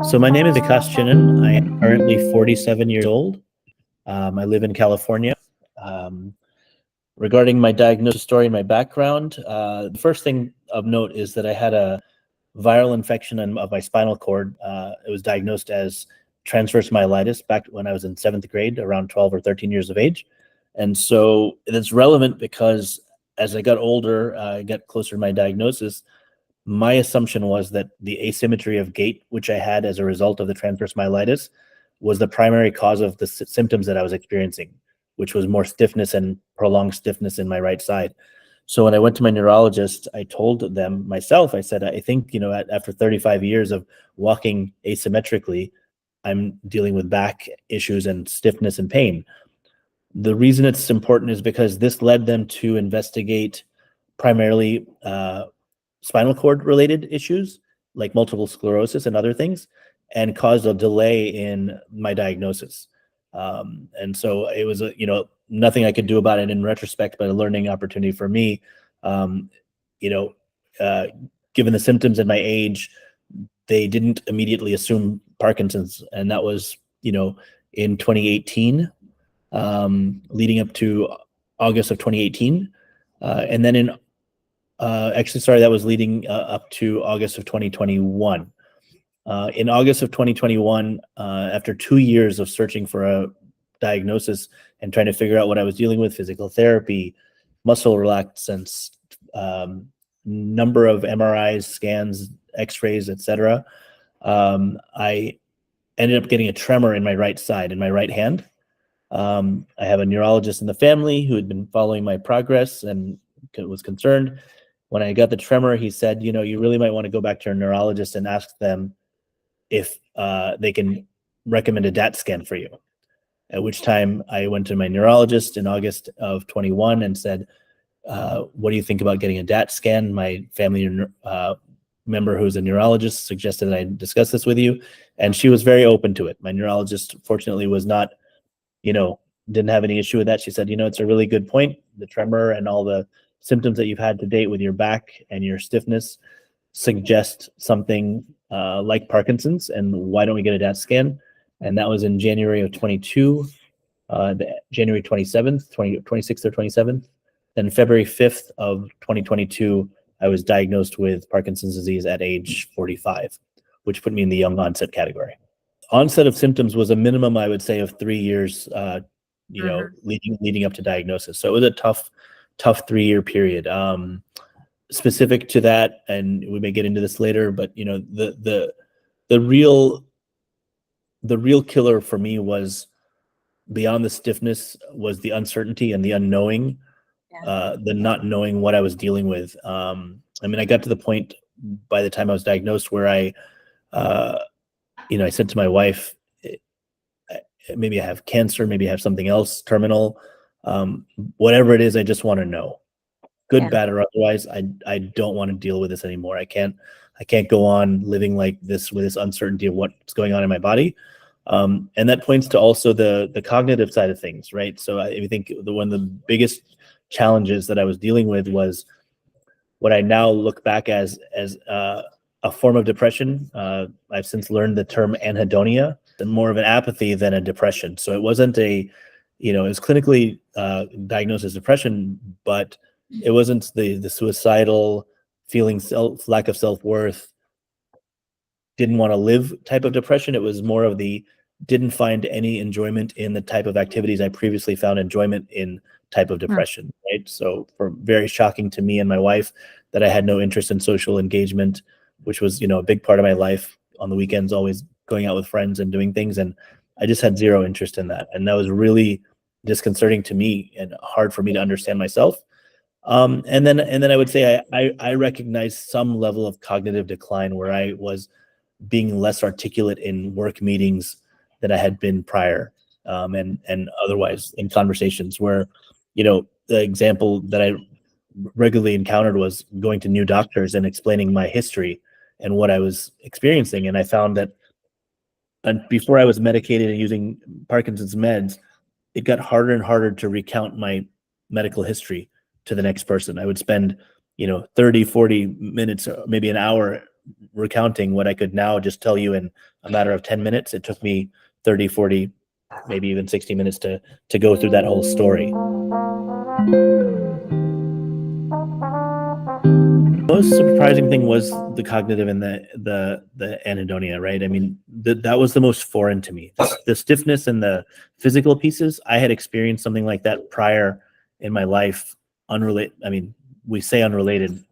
So my name is Vikas Chinnan. I am currently 47 years old. I live in California. Um, Regarding my diagnosis story and my background, the first thing of note is that I had a viral infection of my spinal cord. It was diagnosed as transverse myelitis back when I was in 7th grade, around 12 or 13 years of age. And so it's relevant because as I got older, I got closer to my diagnosis. My assumption was that the asymmetry of gait, which I had as a result of the transverse myelitis, was the primary cause of the symptoms that I was experiencing, which was more stiffness and prolonged stiffness in my right side. So when I went to my neurologist, I told them myself, I said, I think, after 35 years of walking asymmetrically, I'm dealing with back issues and stiffness and pain. The reason it's important is because this led them to investigate primarily spinal cord related issues like multiple sclerosis and other things, and caused a delay in my diagnosis. And so it was nothing I could do about it in retrospect, but a learning opportunity for me. Um, you know, uh, Given the symptoms and my age, they didn't immediately assume Parkinson's, and that was in 2018, leading up to August of 2018, and then that was leading up to August of 2021. In August of 2021, after 2 years of searching for a diagnosis and trying to figure out what I was dealing with, physical therapy, muscle relaxants, number of MRIs, scans, x-rays, etc., I ended up getting a tremor in my right side, in my right hand. I have a neurologist in the family who had been following my progress and was concerned. When I got the tremor, he said, you really might want to go back to your neurologist and ask them if they can recommend a DAT scan for you. At which time I went to my neurologist in August of 21 and said, what do you think about getting a DAT scan? My family member who's a neurologist suggested that I discuss this with you. And she was very open to it. My neurologist, fortunately, was not, didn't have any issue with that. She said, it's a really good point. The tremor and all the symptoms that you've had to date with your back and your stiffness suggest something like Parkinson's, and why don't we get a DAT scan? And that was in January of 22, January 27th, 26th or 27th. Then February 5th of 2022, I was diagnosed with Parkinson's disease at age 45, which put me in the young onset category. Onset of symptoms was a minimum, I would say, of 3 years, leading up to diagnosis. So it was a tough 3-year period. Specific to that, and we may get into this later, but the real killer for me was, beyond the stiffness, was the uncertainty and the unknowing, the not knowing what I was dealing with. I got to the point by the time I was diagnosed where I said to my wife, maybe I have cancer, maybe I have something else terminal, whatever it is, I just want to know. Good, bad, or otherwise, I don't want to deal with this anymore. I can't go on living like this with this uncertainty of what's going on in my body. And that points to also the cognitive side of things, right? So I think one of the biggest challenges that I was dealing with was what I now look back as a form of depression. I've since learned the term anhedonia, and more of an apathy than a depression. So it wasn't it was clinically diagnosed as depression, but it wasn't the suicidal feeling, lack of self-worth, didn't want to live type of depression. It was more of the didn't find any enjoyment in the type of activities I previously found enjoyment in type of depression, right? So very shocking to me and my wife that I had no interest in social engagement, which was, a big part of my life on the weekends, always going out with friends and doing things. And I just had zero interest in that. And that was really disconcerting to me and hard for me to understand myself. And then I would say I recognized some level of cognitive decline where I was being less articulate in work meetings than I had been prior, and otherwise in conversations where, the example that I regularly encountered was going to new doctors and explaining my history and what I was experiencing. And I found that before I was medicated and using Parkinson's meds, it got harder and harder to recount my medical history to the next person. I would spend 30, 40 minutes, maybe an hour recounting what I could now just tell you in a matter of 10 minutes. It took me 30, 40, maybe even 60 minutes to go through that whole story. Most surprising thing was the cognitive and the anhedonia, right? I mean, that was the most foreign to me. The stiffness and the physical pieces, I had experienced something like that prior in my life, unrelated. I mean, we say unrelated,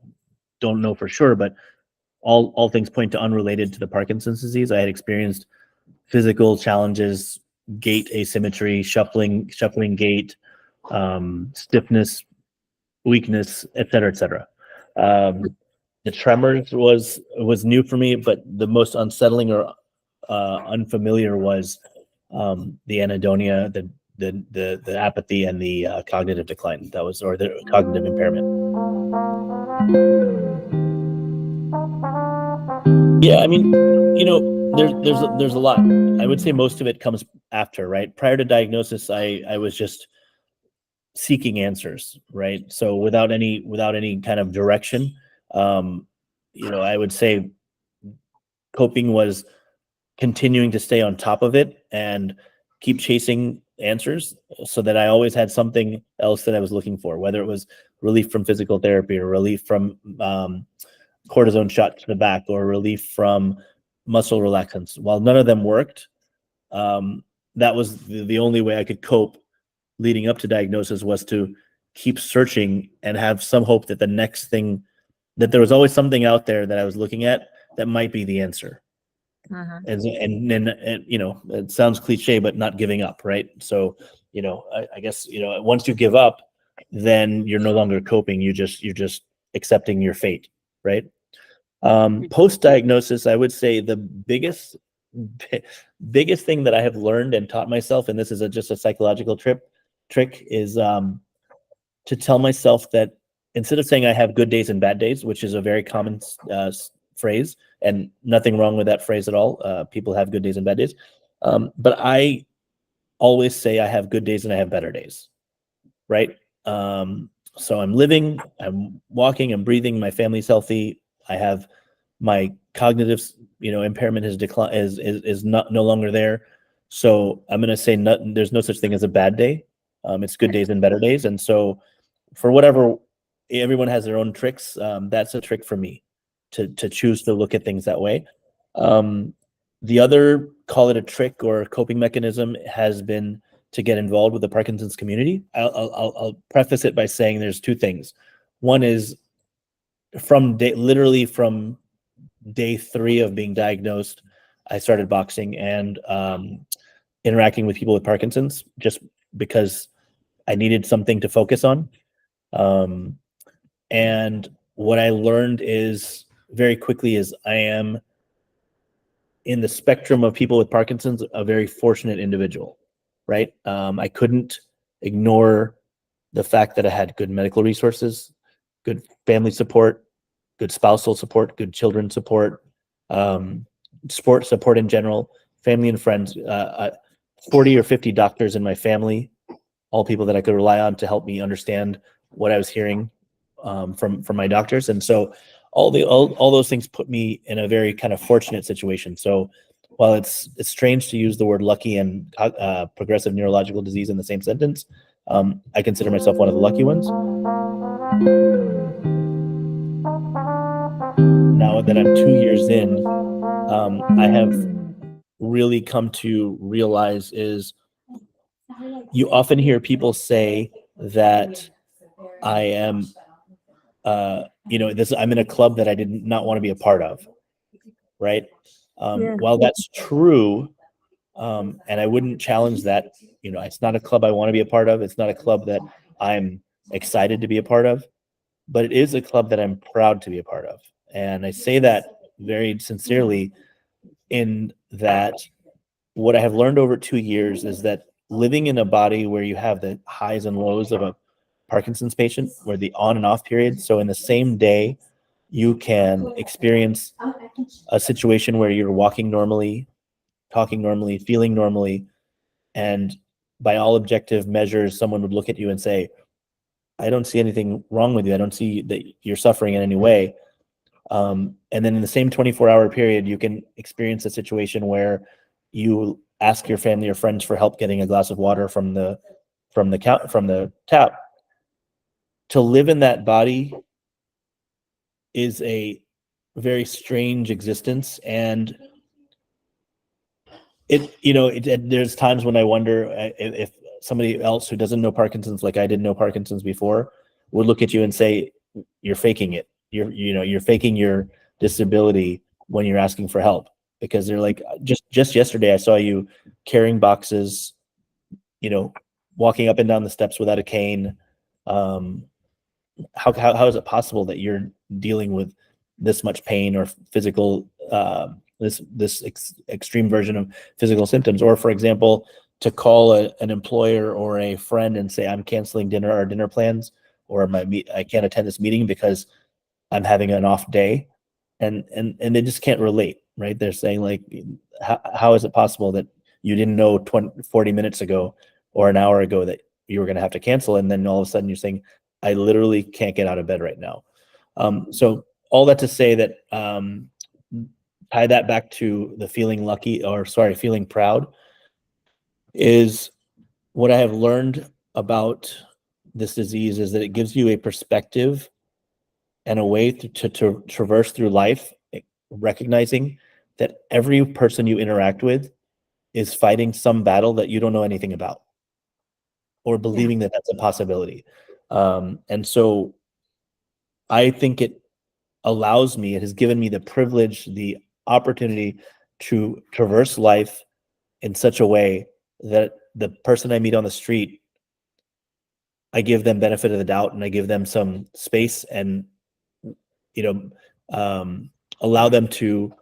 don't know for sure, but all things point to unrelated to the Parkinson's disease. I had experienced physical challenges, gait asymmetry, shuffling gait, stiffness, weakness, et cetera, et cetera. The tremors was new for me, but the most unsettling or unfamiliar was the anhedonia, the apathy, and the cognitive decline. That was, or the cognitive impairment. Yeah, I mean, there's a lot. I would say most of it comes after, right? Prior to diagnosis, I was just seeking answers, right? So without any kind of direction, I would say coping was continuing to stay on top of it and keep chasing answers, so that I always had something else that I was looking for, whether it was relief from physical therapy or relief from cortisone shot to the back or relief from muscle relaxants. While none of them worked, that was the only way I could cope leading up to diagnosis, was to keep searching and have some hope that the next thing, that there was always something out there that I was looking at that might be the answer. Uh-huh. And it sounds cliche, but not giving up, right? So, I guess, once you give up, then you're no longer coping. You're just accepting your fate, right? Post-diagnosis, I would say the biggest thing that I have learned and taught myself, and this is just a psychological trick, is to tell myself that instead of saying I have good days and bad days, which is a very common phrase, and nothing wrong with that phrase at all. People have good days and bad days. But I always say I have good days and I have better days, right? So I'm living, I'm walking, I'm breathing, my family's healthy. I have my cognitive, impairment has declined, is not no longer there. So I'm going to say there's no such thing as a bad day. It's good days and better days. And so for whatever, everyone has their own tricks. That's a trick for me to choose to look at things that way. The other, call it a trick or coping mechanism, has been to get involved with the Parkinson's community. I'll preface it by saying there's two things. One is literally from day 3 of being diagnosed, I started boxing and interacting with people with Parkinson's, just because I needed something to focus on. And what I learned is very quickly is I am, in the spectrum of people with Parkinson's, a very fortunate individual, right? I couldn't ignore the fact that I had good medical resources, good family support, good spousal support, good children support, sport support in general, family and friends, 40 or 50 doctors in my family, all people that I could rely on to help me understand what I was hearing from my doctors. And so all those things put me in a very kind of fortunate situation. So while it's strange to use the word lucky and progressive neurological disease in the same sentence, I consider myself one of the lucky ones. Now that I'm 2 years in, I have really come to realize is, you often hear people say that I am, I'm in a club that I did not want to be a part of, right? Yeah. While that's true, and I wouldn't challenge that, it's not a club I want to be a part of. It's not a club that I'm excited to be a part of, but it is a club that I'm proud to be a part of. And I say that very sincerely, in that what I have learned over 2 years is that living in a body where you have the highs and lows of a Parkinson's patient, where the on and off period. So in the same day, you can experience a situation where you're walking normally, talking normally, feeling normally, and by all objective measures, someone would look at you and say, I don't see anything wrong with you. I don't see that you're suffering in any way. And then in the same 24-hour period, you can experience a situation where you ask your family or friends for help getting a glass of water from the tap. To live in that body is a very strange existence, and there's times when I wonder if somebody else who doesn't know Parkinson's, like I didn't know Parkinson's before, would look at you and say, "You're faking it. You're faking your disability when you're asking for help," because they're like, just yesterday I saw you carrying boxes, walking up and down the steps without a cane. How is it possible that you're dealing with this much pain or physical this extreme version of physical symptoms? Or, for example, to call an employer or a friend and say, I'm canceling dinner plans, or I can't attend this meeting because I'm having an off day, and they just can't relate, right? They're saying, like, how is it possible that you didn't know 40 minutes ago or an hour ago that you were going to have to cancel, and then all of a sudden you're saying, I literally can't get out of bed right now. So all that to say that, tie that back to the feeling proud, is what I have learned about this disease is that it gives you a perspective and a way to traverse through life, recognizing that every person you interact with is fighting some battle that you don't know anything about, or believing that that's a possibility. And so I think it has given me the privilege, the opportunity to traverse life in such a way that the person I meet on the street, I give them benefit of the doubt, and I give them some space, and allow them to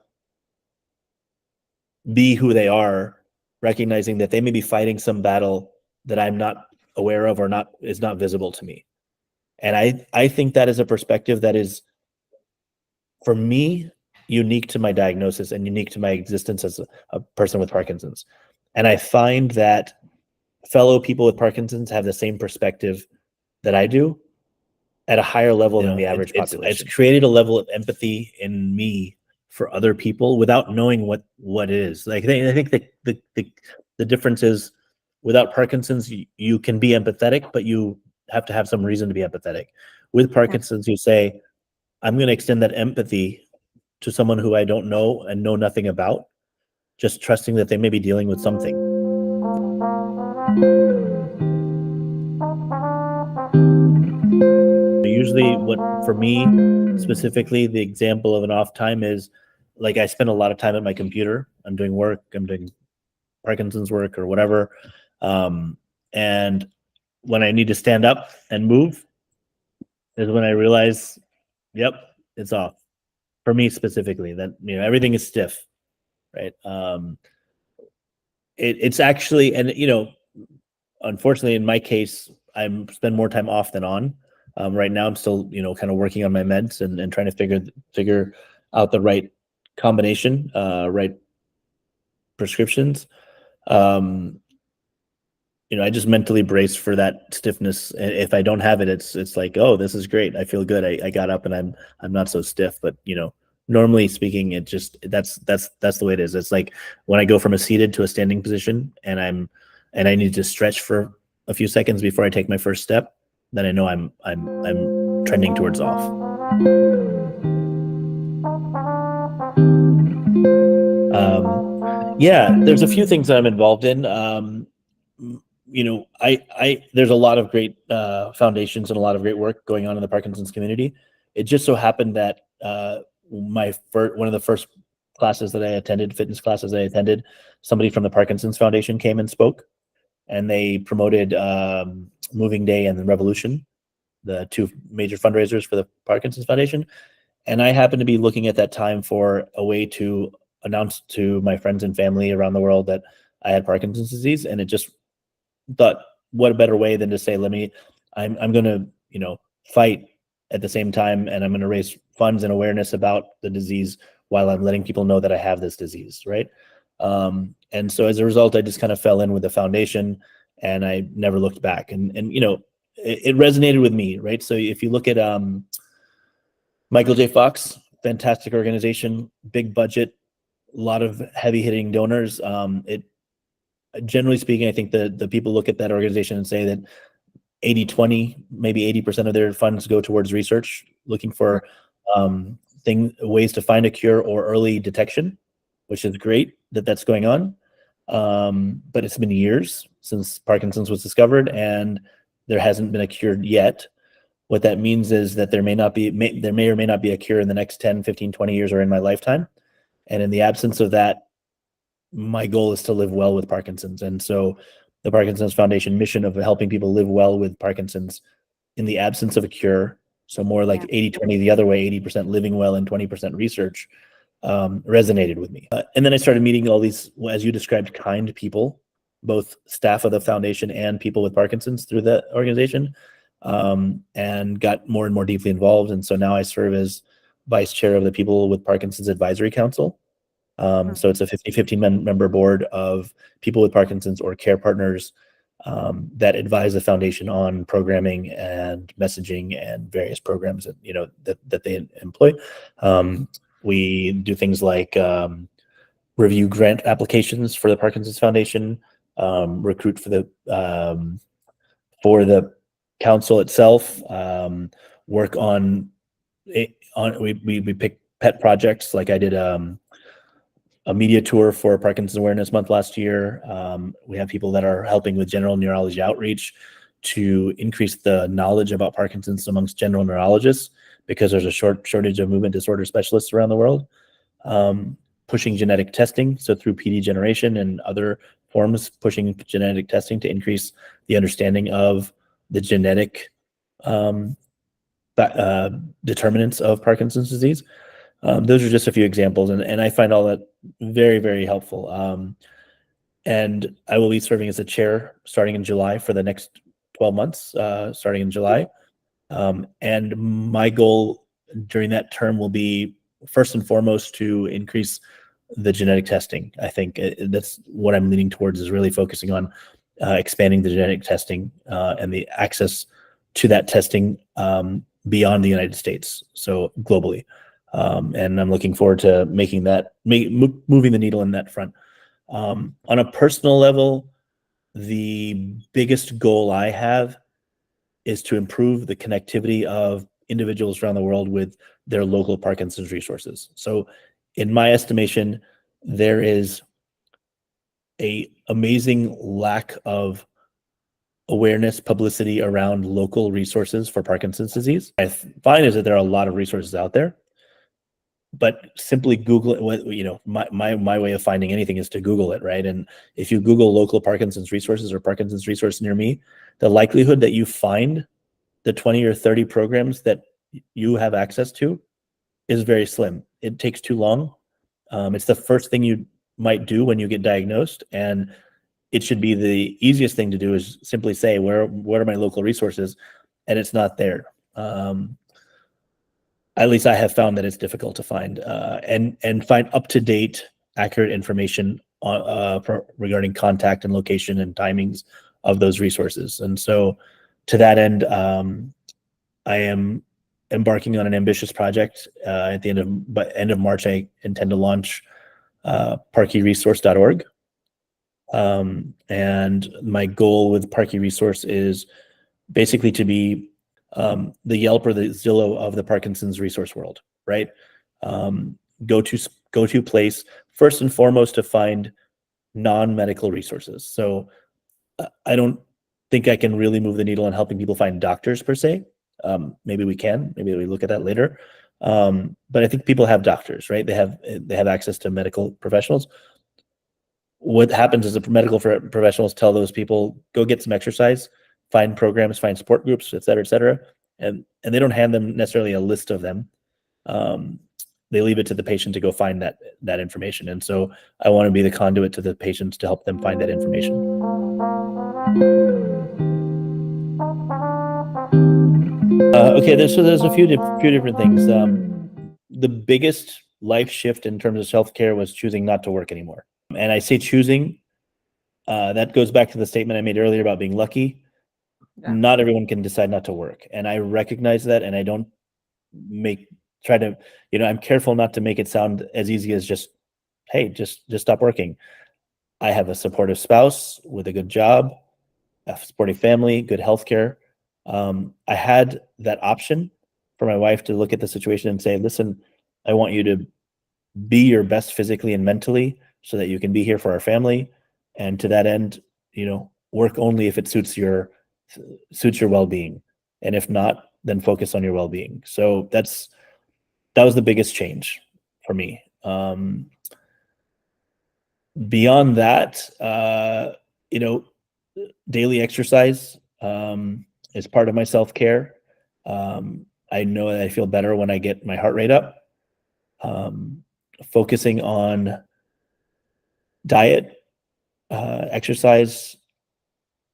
be who they are, recognizing that they may be fighting some battle that I'm not aware of, or is not visible to me. And I think that is a perspective that is, for me, unique to my diagnosis and unique to my existence as a person with Parkinson's. And I find that fellow people with Parkinson's have the same perspective that I do, at a higher level than the average population. It's created a level of empathy in me for other people without knowing what it is. Like, I think the difference is, without Parkinson's, you can be empathetic, but you have to have some reason to be empathetic. With Parkinson's, you say, I'm going to extend that empathy to someone who I don't know and know nothing about, just trusting that they may be dealing with something. Usually, for me specifically, the example of an off time is, like, I spend a lot of time at my computer. I'm doing work. I'm doing Parkinson's work or whatever. And when I need to stand up and move is when I realize, yep, it's off. For me specifically, that everything is stiff, right? It's actually, and unfortunately, in my case, I spend more time off than on. Right now, I'm still, kind of working on my meds and trying to figure out the right combination, right prescriptions. I just mentally brace for that stiffness. If I don't have it, it's like, oh, this is great. I feel good. I got up and I'm not so stiff. But normally speaking, it just that's the way it is. It's like when I go from a seated to a standing position, and I need to stretch for a few seconds before I take my first step, then I know I'm trending towards off. There's a few things that I'm involved in. There's a lot of great foundations and a lot of great work going on in the Parkinson's community. It just so happened that one of the first classes that I attended, fitness classes I attended, somebody from the Parkinson's Foundation came and spoke, and they promoted Moving Day and Revolution, the two major fundraisers for the Parkinson's Foundation. And I happened to be looking at that time for a way to announce to my friends and family around the world that I had Parkinson's disease. And it just thought, what a better way than to say, I'm going to, fight at the same time, and I'm going to raise funds and awareness about the disease while I'm letting people know that I have this disease, right? And so as a result, I just kind of fell in with the foundation, and I never looked back. And it resonated with me, right? So if you look at Michael J. Fox, fantastic organization, big budget, a lot of heavy hitting donors. Generally speaking, I think the people look at that organization and say that 80-20, maybe 80% of their funds go towards research, looking for ways to find a cure or early detection, which is great that that's going on. But it's been years since Parkinson's was discovered, and there hasn't been a cure yet. What that means is that there may or may not be a cure in the next 10, 15, 20 years or in my lifetime. And in the absence of that, my goal is to live well with Parkinson's. And so the Parkinson's Foundation mission of helping people live well with Parkinson's in the absence of a cure, so more like 80-20 the other way, 80% living well and 20% research, resonated with me. And then I started meeting all these, as you described, kind people, both staff of the foundation and people with Parkinson's through the organization, and got more and more deeply involved. And so now I serve as vice chair of the People with Parkinson's Advisory Council. So it's a 50-50 member board of people with Parkinson's or care partners that advise the foundation on programming and messaging and various programs that they employ. We do things like review grant applications for the Parkinson's Foundation, recruit for the council itself, work on we pick pet projects. Like I did a media tour for Parkinson's Awareness Month last year. We have people that are helping with general neurology outreach to increase the knowledge about Parkinson's amongst general neurologists, because there's a shortage of movement disorder specialists around the world. Pushing genetic testing, so through PD generation and other forms, pushing genetic testing to increase the understanding of the genetic determinants of Parkinson's disease. Those are just a few examples, and I find all that very, very helpful. And I will be serving as a chair starting in July for the next 12 months, starting in July. And my goal during that term will be, first and foremost, to increase the genetic testing. I think that's what I'm leaning towards, is really focusing on expanding the genetic testing and the access to that testing beyond the United States, so globally. And I'm looking forward to making that, moving the needle in that front. On a personal level, the biggest goal I have is to improve the connectivity of individuals around the world with their local Parkinson's resources. So in my estimation, there is an amazing lack of awareness, publicity around local resources for Parkinson's disease. I find is that there are a lot of resources out there, but simply Google it. My way of finding anything is to Google it, right? And if you Google local Parkinson's resources or Parkinson's resource near me, the likelihood that you find the 20 or 30 programs that you have access to is very slim. It takes too long. It's the first thing you might do when you get diagnosed, and it should be the easiest thing to do is simply say, what are my local resources? And it's not there. At least I have found that it's difficult to find and find up-to-date, accurate information regarding contact and location and timings of those resources. And so to that end, I am embarking on an ambitious project. At the end of March, I intend to launch parkyresource.org. And my goal with Parky Resource is basically to be the Yelp or the Zillow of the Parkinson's resource world, right? Go to place first and foremost to find non-medical resources. So I don't think I can really move the needle on helping people find doctors per se. Maybe we can. Maybe we look at that later. But I think people have doctors, right? They have access to medical professionals. What happens is the medical professionals tell those people, go get some exercise, find programs, find support groups, et cetera, and they don't hand them necessarily a list of them. They leave it to the patient to go find that information. And so I want to be the conduit to the patients to help them find that information. Okay, there's a few different things. The biggest life shift in terms of self-care was choosing not to work anymore. And I say choosing, that goes back to the statement I made earlier about being lucky. Yeah. Not everyone can decide not to work. And I recognize that, and I don't make try to, I'm careful not to make it sound as easy as just, hey, just stop working. I have a supportive spouse with a good job, a supportive family, good healthcare. I had that option for my wife to look at the situation and say, listen, I want you to be your best physically and mentally so that you can be here for our family. And to that end, work only if it suits your well-being. And if not, then focus on your well-being. So that was the biggest change for me. Beyond that, daily exercise is part of my self-care. I know that I feel better when I get my heart rate up. Focusing on diet, exercise,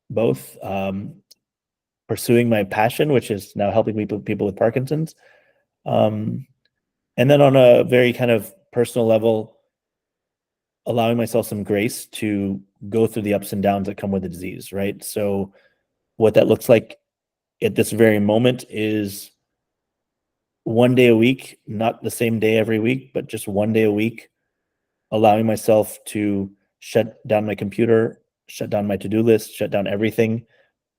both. Pursuing my passion, which is now helping people with Parkinson's. And then on a very kind of personal level, allowing myself some grace to go through the ups and downs that come with the disease, right? So what that looks like at this very moment is one day a week, not the same day every week, but just one day a week, allowing myself to shut down my computer, shut down my to-do list, shut down everything,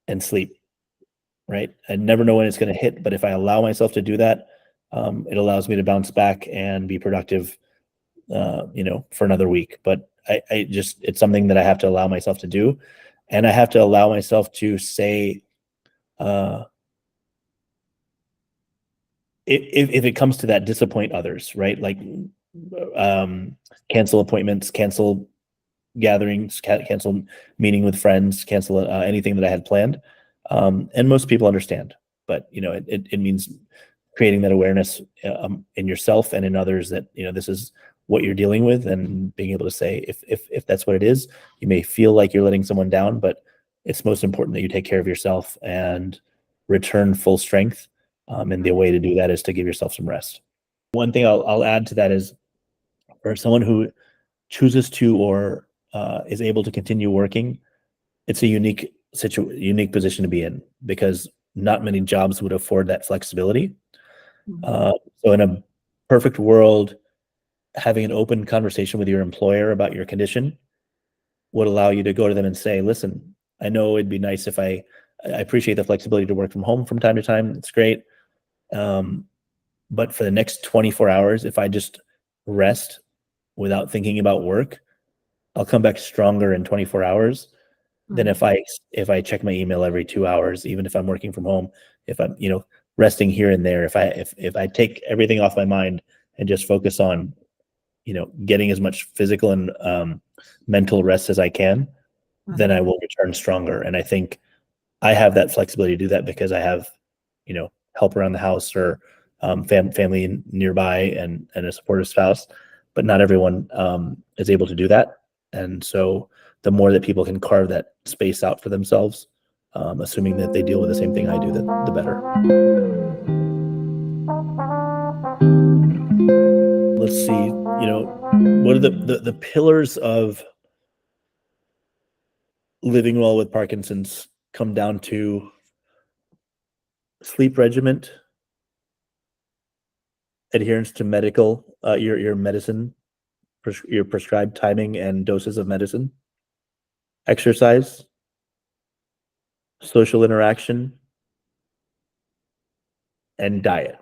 and sleep, right? I never know when it's going to hit, but if I allow myself to do that, it allows me to bounce back and be productive, for another week. But it's something that I have to allow myself to do. And I have to allow myself to say, if it comes to that, disappoint others, right? Like, cancel appointments, cancel gatherings, cancel meeting with friends, cancel anything that I had planned. And most people understand, but it means creating that awareness in yourself and in others that this is what you're dealing with, and being able to say if that's what it is. You may feel like you're letting someone down, but it's most important that you take care of yourself and return full strength. And the way to do that is to give yourself some rest. One thing I'll add to that is, for someone who chooses to or is able to continue working, it's a unique position to be in, because not many jobs would afford that flexibility. So in a perfect world, having an open conversation with your employer about your condition would allow you to go to them and say, listen, I know it'd be nice if I appreciate the flexibility to work from home from time to time. It's great. But for the next 24 hours, if I just rest without thinking about work, I'll come back stronger in 24 hours than if I check my email every 2 hours, even if I'm working from home, if I'm, resting here and there, if I take everything off my mind and just focus on, getting as much physical and mental rest as I can, then I will return stronger. And I think I have that flexibility to do that because I have, help around the house, or family nearby, and a supportive spouse. But not everyone is able to do that. And so the more that people can carve that space out for themselves, assuming that they deal with the same thing I do, the better. Let's see, what are the pillars of living well with Parkinson's come down to sleep regimen, adherence to your medicine, your prescribed timing and doses of medicine, exercise, social interaction, and diet,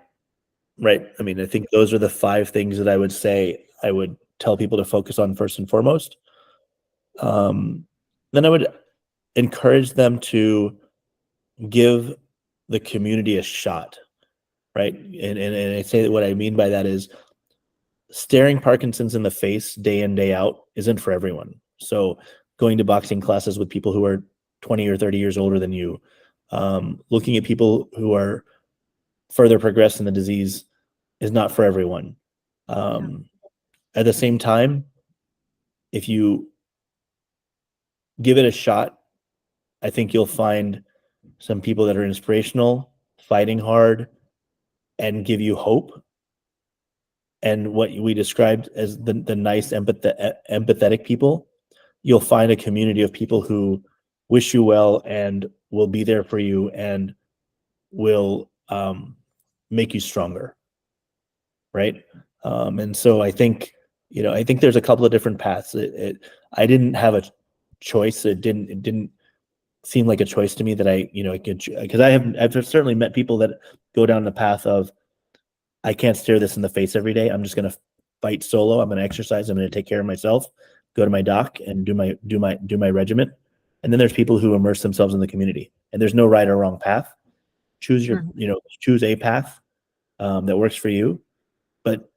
right? I mean, I think those are the 5 things that I would say I would tell people to focus on first and foremost. Then I would encourage them to give the community a shot, right? And I say that what I mean by that is, staring Parkinson's in the face day in, day out isn't for everyone. So going to boxing classes with people who are 20 or 30 years older than you, looking at people who are further progressed in the disease is not for everyone. At the same time, if you give it a shot, I think you'll find some people that are inspirational, fighting hard, and give you hope. And what we described as the nice, empathetic people, you'll find a community of people who wish you well and will be there for you and will make you stronger. right? And so I think, I think there's a couple of different paths. I didn't have a choice. It didn't seem like a choice to me that I could, because I've certainly met people that go down the path of, I can't stare this in the face every day. I'm just going to fight solo. I'm going to exercise. I'm going to take care of myself, go to my doc and do my regimen. And then there's people who immerse themselves in the community, and there's no right or wrong path. Choose choose a path that works for you, but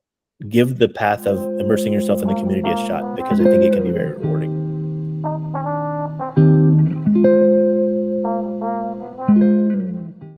give the path of immersing yourself in the community a shot, because I think it can be very rewarding.